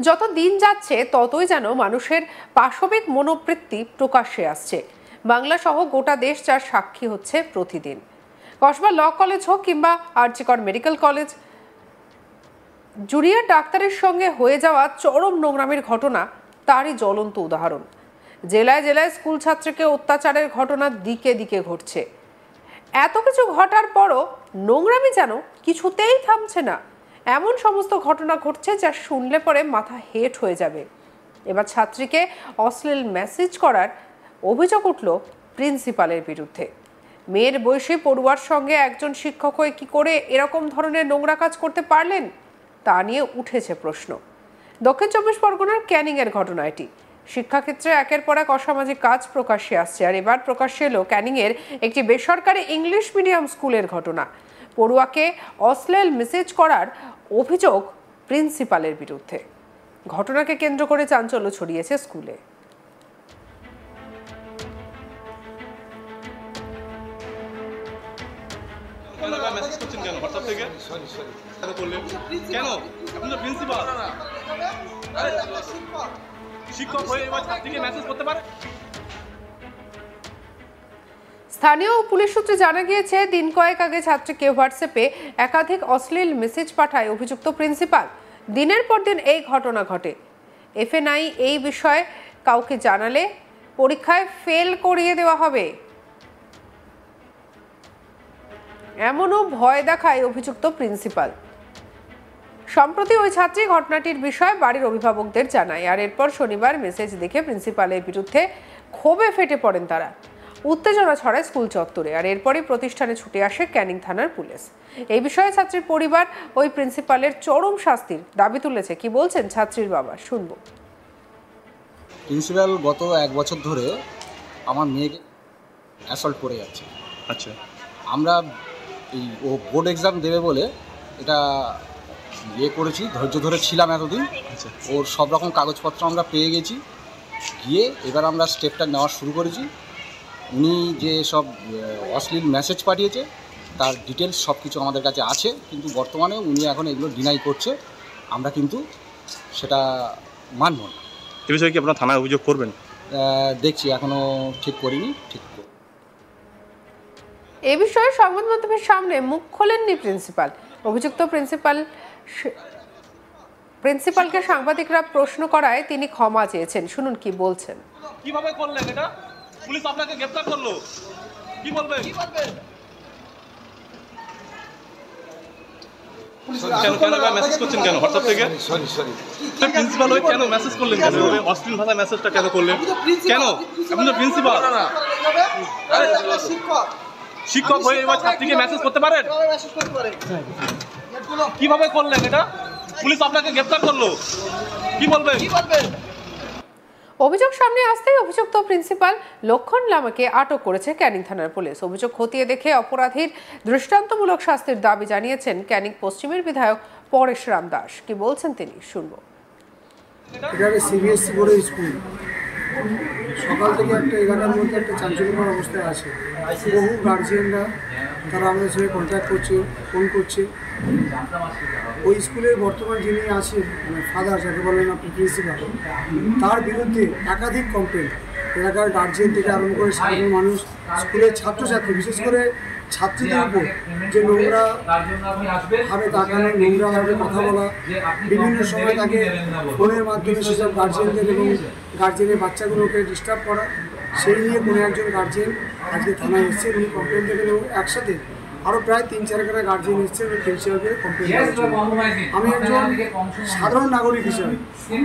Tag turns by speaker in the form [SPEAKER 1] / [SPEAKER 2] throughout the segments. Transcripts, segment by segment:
[SPEAKER 1] যত দিন যাচ্ছে ততই যেন মানুষের পাশবিক মনোবৃত্তি প্রকাশ্যে আসছে। বাংলা সহ গোটা দেশ যার সাক্ষী হচ্ছে প্রতিদিন। কসবা ল কলেজ হোক কিংবা আরজিকর মেডিকেল কলেজ, জুনিয়র ডাক্তারের সঙ্গে হয়ে যাওয়া চরম নোংরামির ঘটনা তারই জ্বলন্ত উদাহরণ। জেলায় জেলায় স্কুল ছাত্রীকে অত্যাচারের ঘটনা দিকে দিকে ঘটছে। এত কিছু ঘটার পরও নোংরামি যেন কিছুতেই থামছে না। এমন সমস্ত ঘটনা ঘটছে যা শুনলে পরে মাথা হেট হয়ে যাবে। এবার ছাত্রীকে অশ্লীল মেসেজ করার অভিযোগ উঠল প্রিন্সিপালের বিরুদ্ধে। মেয়ের বয়সী পড়ুয়ার সঙ্গে একজন শিক্ষক হয়ে কি করে এরকম ধরনের নোংরা কাজ করতে পারলেন তা নিয়ে উঠেছে প্রশ্ন। দক্ষিণ 24 পরগনার ক্যানিংয়ের ঘটনা এটি। শিক্ষাক্ষেত্রে একের পর এক অসামাজিক কাজ প্রকাশ্যে আসছে, আর এবার প্রকাশ্যে এলো ক্যানিংয়ের একটি বেসরকারি ইংলিশ মিডিয়াম স্কুলের ঘটনা। পড়ুয়াকে অশ্লীল মেসেজ করার অভিযোগ প্রিন্সিপালের বিরুদ্ধে। ঘটনাকে কেন্দ্র করে চাঞ্চল্য ছড়িয়েছে স্কুলে। স্থানীয় পুলিশ সূত্রে জানা গিয়েছে, দিন কয়েক আগে ছাত্রীকে হোয়াটসঅ্যাপে একাধিক অশ্লীল মেসেজ পাঠায় অভিযুক্ত প্রিন্সিপাল। দিনের পর দিন এই ঘটনা ঘটে। এফএনআই এই বিষয়ে কাউকে জানালে পরীক্ষায় ফেল করিয়ে দেওয়া হবে, এমনও ভয় দেখায় অভিযুক্ত প্রিন্সিপাল। সম্প্রতি ওই ছাত্রী ঘটনাটির বিষয়ে বাড়ির অভিভাবকদের জানায়, আর এরপর শনিবার মেসেজ দেখে প্রিন্সিপালের বিরুদ্ধে ক্ষোভে ফেটে পড়েন তারা। উত্তেজনা ছড়ায় স্কুল চত্বরে, আর এরপরই প্রতিষ্ঠানে ছুটে আসে ক্যানিং থানার পুলিশ। এই বিষয়ে ছাত্রীর পরিবার ওই প্রিন্সিপালের চরম শাস্তির দাবি তুলেছে। কি বলছেন ছাত্রীর বাবা, শুনবো।
[SPEAKER 2] প্রিন্সিপাল গত 1 বছর ধরে আমার মেয়েকে অ্যাসল্ট করে যাচ্ছে।
[SPEAKER 3] আচ্ছা,
[SPEAKER 2] আমরা ও বোর্ড এক্সাম দেবে বলে এটা করেছি, ধৈর্য ধরে ছিলাম এতদিন।
[SPEAKER 3] আচ্ছা,
[SPEAKER 2] ওর সব রকম কাগজপত্র আমরা পেয়ে গেছি, গিয়ে এবার আমরা স্টেপটা নেওয়া শুরু করেছি। উনি যে সব অশ্লীল মেসেজ পাঠিয়েছে তার ডিটেলস সব কিছু আমাদের কাছে আছে, কিন্তু বর্তমানে উনি এখন এগুলো ডিনাই করছে। আমরা কিন্তু সেটা মানব না।
[SPEAKER 3] এ বিষয়ে কি আপনারা থানায় অভিযোগ করবেন?
[SPEAKER 2] দেখছি, এখনও ঠিক করিনি। ঠিক
[SPEAKER 1] এ বিষয়ে সংবাদ মাধ্যমের সামনে মুখ খোলেননি প্রিন্সিপাল। অভিযুক্ত প্রিন্সিপালকে সাংবাদিকরা প্রশ্ন করায় তিনি ক্ষমা চেয়েছেন। শুনুন কি বলছেন।
[SPEAKER 4] কিভাবে করলেন এটা? পুলিশ আপনাকে গ্রেফতার করলো, কি বলবেন? কেন মেসেজ করছেন কেন হোয়াটসঅ্যাপ থেকে? প্রিন্সিপাল হয়ে কেন মেসেজ করলেন? কেন অশ্লীল ভাষায় মেসেজটা কেন করলেন? কেন? আপনি তো প্রিন্সিপাল, শিক্ষক হয়ে এবার ছাত্রীকে মেসেজ করতে পারেন? কিভাবে করলেন এটা? পুলিশ আপনাকে গ্রেফতার করলো, কি বলবেন?
[SPEAKER 1] অভিযোগ সামনে আসতেই অভিযুক্ত প্রিন্সিপাল লক্ষণ লামাকে আটক করেছে ক্যানিং থানার পুলিশ। অভিযোগ খতিয়ে দেখে অপরাধীর দৃষ্টান্তমূলক শাস্তির দাবি জানিয়েছেন ক্যানিং পশ্চিমের বিধায়ক পরেশ রাম দাস। কি বলছেন তিনি, শুনবো।
[SPEAKER 5] এটা সিবিএসসি বোর্ডের স্কুল। সকাল থেকে একটা 11টার মধ্যে একটা চাঞ্চল্যকর অবস্থায় আছে। বহু গার্জিয়ানরা তারা আমাদের সঙ্গে কন্ট্যাক্ট করছে, ফোন করছে। ওই স্কুলের বর্তমান যিনি আছেন, মানে ফাদার যাকে বলেন আপনি, প্রিন্সিপাল, তার বিরুদ্ধে একাধিক কমপ্লেন এলাকার গার্জিয়ান থেকে আরম্ভ করে সাধারণ মানুষ, স্কুলের ছাত্রছাত্রী, বিশেষ করে ছাত্রীদের উপর যে নোংরা ভাবে তাকানো, নোংরাভাবে কথা বলা, বিভিন্ন সময় তাকে ফোনের মাধ্যমে সেসব গার্জিয়ানদের এবং গার্জিয়ানের বাচ্চাগুলোকে ডিস্টার্ব করা, সেই নিয়ে কোনো একজন গার্জিয়ান আজকে থানায় এসেছেন। উনি কমপ্লেন দেবেন এবং একসাথে আরও প্রায় 3-4 গার্জিয়ান এসেছেন এবং প্রিন্সিপালকে কমপ্লেন করেছেন। আমি একজন সাধারণ নাগরিক হিসাবে,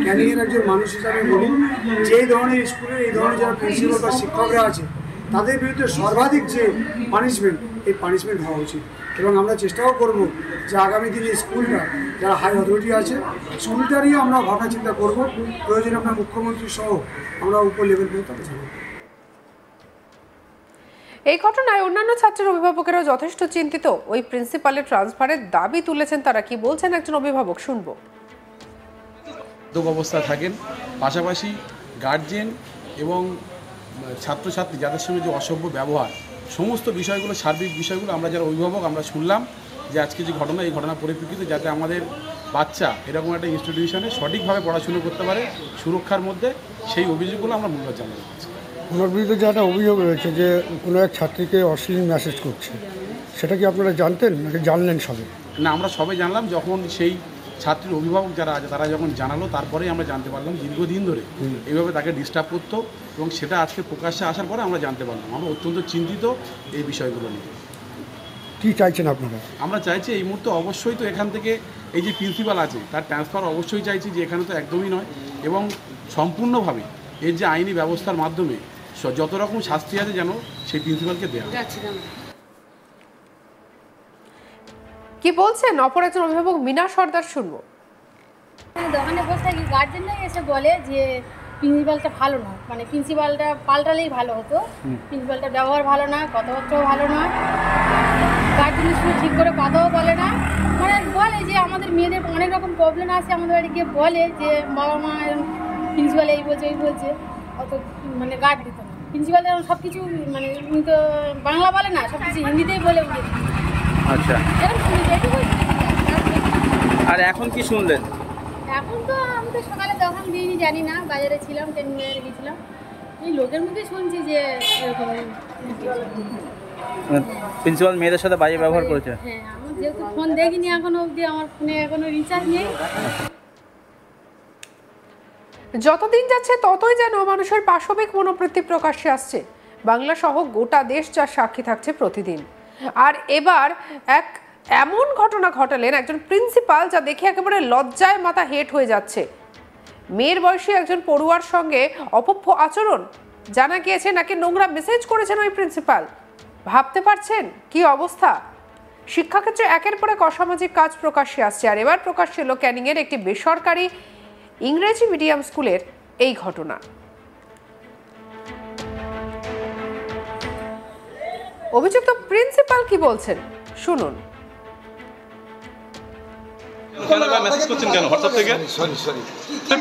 [SPEAKER 5] ক্যানিংয়ের একজন মানুষ হিসাবে বলি, যে এই ধরনের স্কুলে এই ধরনের যারা প্রিন্সিপাল বা শিক্ষকরা আছে তাদের বিরুদ্ধে সর্বাধিক যে পানিশমেন্ট, এই পানিশমেন্ট হওয়া উচিত। এবং আমরা চেষ্টাও করব যে আগামী দিনে স্কুলটা, যারা হাই অথরিটি আছে, স্কুলটা নিয়ে আমরা ভাবনা চিন্তা করব। প্রয়োজনে আমরা মুখ্যমন্ত্রী সহ আমরা উপর লেভেল পর্যন্ত জানাবো।
[SPEAKER 1] এই ঘটনায় অন্যান্য ছাত্রের অভিভাবকেরাও যথেষ্ট চিন্তিত। ওই প্রিন্সিপালের ট্রান্সফারের দাবি তুলেছেন তারা। কি বলছেন একজন অভিভাবক, শুনবো।
[SPEAKER 6] অবস্থায় থাকেন, পাশাপাশি গার্জেন এবং ছাত্রছাত্রী যাদের সঙ্গে যে অসভ্য ব্যবহার, সমস্ত বিষয়গুলো, সার্বিক বিষয়গুলো আমরা যারা অভিভাবক আমরা শুনলাম যে আজকে যে ঘটনা, এই ঘটনার পরিপ্রেক্ষিতে যাতে আমাদের বাচ্চা এরকম একটা ইনস্টিটিউশনে সঠিকভাবে পড়াশুনো করতে পারে সুরক্ষার মধ্যে, সেই অভিযোগগুলো আমরা মূল্য জানাতে পারছি।
[SPEAKER 5] ওনার বিরুদ্ধে যে একটা অভিযোগ রয়েছে যে কোনো এক ছাত্রীকে অশ্লীল মেসেজ করছে, সেটা কি আপনারা জানতেন নাকি জানলেন সবে?
[SPEAKER 6] না, আমরা সবাই জানলাম যখন সেই ছাত্রীর অভিভাবক যারা আছে তারা যখন জানালো, তারপরেই আমরা জানতে পারলাম দীর্ঘদিন ধরে এইভাবে তাকে ডিস্টার্ব করতো, এবং সেটা আজকে প্রকাশ্যে আসার পরে আমরা জানতে পারলাম। আমরা অত্যন্ত চিন্তিত এই বিষয়গুলো নিয়ে।
[SPEAKER 5] কী চাইছেন আপনারা?
[SPEAKER 6] আমরা চাইছি এই মুহূর্তে অবশ্যই তো এখান থেকে এই যে প্রিন্সিপাল আছে তার ট্রান্সফার অবশ্যই চাইছি, যে এখানে তো একদমই নয়, এবং সম্পূর্ণভাবে এর যে আইনি ব্যবস্থার মাধ্যমে যত রকম শাস্তি আছে যেন সেই প্রিন্সিপালকে দেওয়া হয়।
[SPEAKER 1] কি বলছেন অপর একজন অভিভাবক মিনা সর্দার, শুনবো।
[SPEAKER 7] দোকানে বসে থাকি, গার্জেনরাই এসে বলে যে প্রিন্সিপালটা ভালো না, মানে প্রিন্সিপালটা পাল্টালেই ভালো হতো, প্রিন্সিপালটার ব্যবহার ভালো না, কথাবার্তাও ভালো না, গার্জেনের সঙ্গে ঠিক করে কথাও বলে না, মানে বলে যে আমাদের মেয়েদের অনেক রকম প্রবলেম আছে, আমাদের বাড়ি গিয়ে বলে যে বাবা মা প্রিন্সিপাল এই বলছে এই বলছে, অত মানে গার্ড দিত না। প্রিন্সিপাল সব কিছু মানে উনি তো বাংলা বলে না, সব কিছু হিন্দিতেই বলে উনি।
[SPEAKER 8] আচ্ছা,
[SPEAKER 7] এরকম শুনেছি, এটুকু।
[SPEAKER 8] আর এখন কি শুনলেন?
[SPEAKER 7] এখন তো আমি তো সকালে দোকান দিইনি, জানি না, বাজারে ছিলাম, ট্রেন গেছিলাম, এই লোকের মুখে শুনছি যে এরকম
[SPEAKER 8] প্রিন্সিপাল মেয়েদের সাথে বাজে ব্যবহার করেছে।
[SPEAKER 7] হ্যাঁ, আমি যেহেতু ফোন দেখিনি এখনো অবধি, আমার ফোনে এখনো রিচার্জ নেই।
[SPEAKER 1] যতদিন যাচ্ছে ততই যেন মানুষের পাশবিক মনোবৃত্তি প্রকাশ্যে আসছে। বাংলা সহ গোটা দেশ যার সাক্ষী থাকছে প্রতিদিন। আর এবার এক এমন ঘটনা ঘটালেন একজন প্রিন্সিপাল, যা দেখে একেবারে লজ্জায় মাথা হেট হয়ে যাচ্ছে। মেয়ের বয়সী একজন পড়ুয়ার সঙ্গে অপভ্য আচরণ, জানা গিয়েছে নাকি নোংরা মেসেজ করেছেন ওই প্রিন্সিপাল। ভাবতে পারছেন কি অবস্থা? শিক্ষাক্ষেত্রে একের পর এক অসামাজিক কাজ প্রকাশ্যে আসছে। আর এবার প্রকাশ্যে এলো ক্যানিংয়ের একটি বেসরকারি ইংরেজি মিডিয়াম স্কুলের এই ঘটনা। অভিযুক্ত প্রিন্সিপাল কি বলছেন শুনুন।
[SPEAKER 4] মেসেজ করছেন কেন হোয়াটসঅ্যাপ থেকে?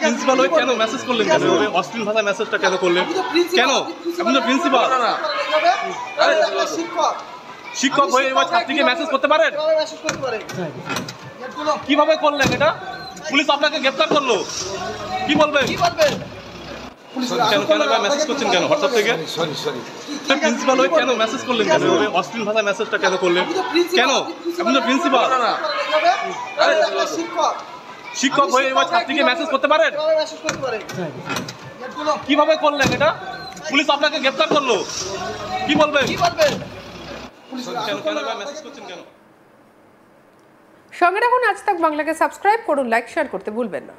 [SPEAKER 4] প্রিন্সিপাল হয়ে কেন মেসেজ করলেন? কেন অশ্লীল ভাষায় মেসেজটা কেন করলেন? কেন? আপনি তো প্রিন্সিপাল, শিক্ষক হয়ে এবার ছাত্রীকে মেসেজ করতে পারেন? কিভাবে করলেন এটা? পুলিশ আপনাকে গ্রেফতার করলো, কি বলবেন? কেন কেন মেসেজ করছেন কেন হোয়াটসঅ্যাপ থেকে? প্রিন্সিপাল হয়ে কেন মেসেজ করলেন? কেন অশ্লীল ভাষায় মেসেজটা কেন করলেন? কেন? আপনি তো প্রিন্সিপাল, শিক্ষক হয়ে এবার ছাত্রীকে মেসেজ করতে পারেন? কিভাবে করলেন এটা? পুলিশ আপনাকে গ্রেফতার করলো, কি বলবেন? কেন কেন মেসেজ করছেন কেন?
[SPEAKER 1] সঙ্গে রাখুন আজ তাক বাংলাকে, সাবস্ক্রাইব করুন, লাইক শেয়ার করতে ভুলবেন না।